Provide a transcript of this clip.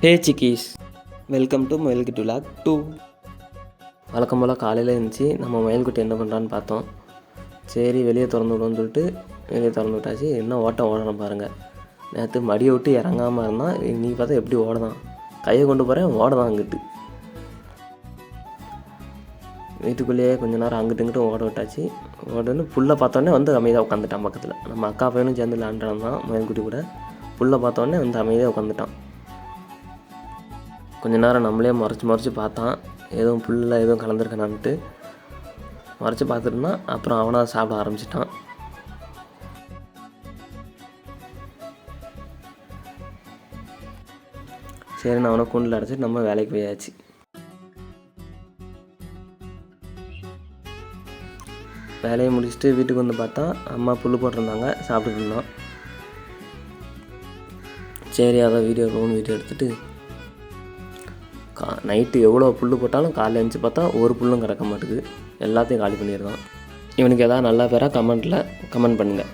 Hey chickies, welcome to Muyalkutti vlog 2. வழக்கம் போல் காலையில் இருந்துச்சு. நம்ம முயல்குட்டி என்ன பண்ணுறான்னு பார்த்தோம். சரி வெளியே திறந்து விடுவோன்னு சொல்லிட்டு வெளியே திறந்து விட்டாச்சு. என்ன ஓட்டம் ஓடணும் பாருங்கள். நேற்று மடியை விட்டு இறங்காமல் இருந்தான். இன்றைக்கி பார்த்தா எப்படி ஓடதான், கையை கொண்டு போகிறேன் ஓடதான். அங்கிட்டு வீட்டுக்குள்ளேயே கொஞ்சம் நேரம் அங்கிட்டு இங்கிட்டு ஓட விட்டாச்சு. ஓடன்னு புல்லை பார்த்தோன்னே வந்து அமைதியாக உட்காந்துட்டான் பக்கத்தில். நம்ம அக்கா பையனும் சேர்ந்து விளாண்டான் தான் முயல்குட்டி கூட. புல்லை பார்த்தோன்னே வந்து அமைதியாக உட்காந்துட்டான். கொஞ்ச நேரம் நம்மளே முறைச்சி பார்த்தான், எதுவும் புல்லில் எதுவும் கலந்துருக்கணான்ட்டு முறைச்சி பார்த்துட்டுனா அப்புறம் அவனாக சாப்பிட ஆரம்பிச்சிட்டான். சரி, நான் அவனை கூண்டில் அடைச்சிட்டு நம்ம வேலைக்கு போயாச்சு. வேலையை முடிச்சுட்டு வீட்டுக்கு வந்து பார்த்தா அம்மா புல் போட்டிருந்தாங்க, சாப்பிட்டுட்டு இருந்தான். சரி அதை வீடியோ எடுத்துகிட்டு நைட்டு எவ்வளோ புல் போட்டாலும் காலையில் எழுந்துச்சி பார்த்தா ஒரு புல்லும் கிடக்க மாட்டேங்குது. எல்லாத்தையும் காலி பண்ணிடுறான். இவனுக்கு எதாவது நல்லா பேராக கமெண்ட் பண்ணுங்கள்.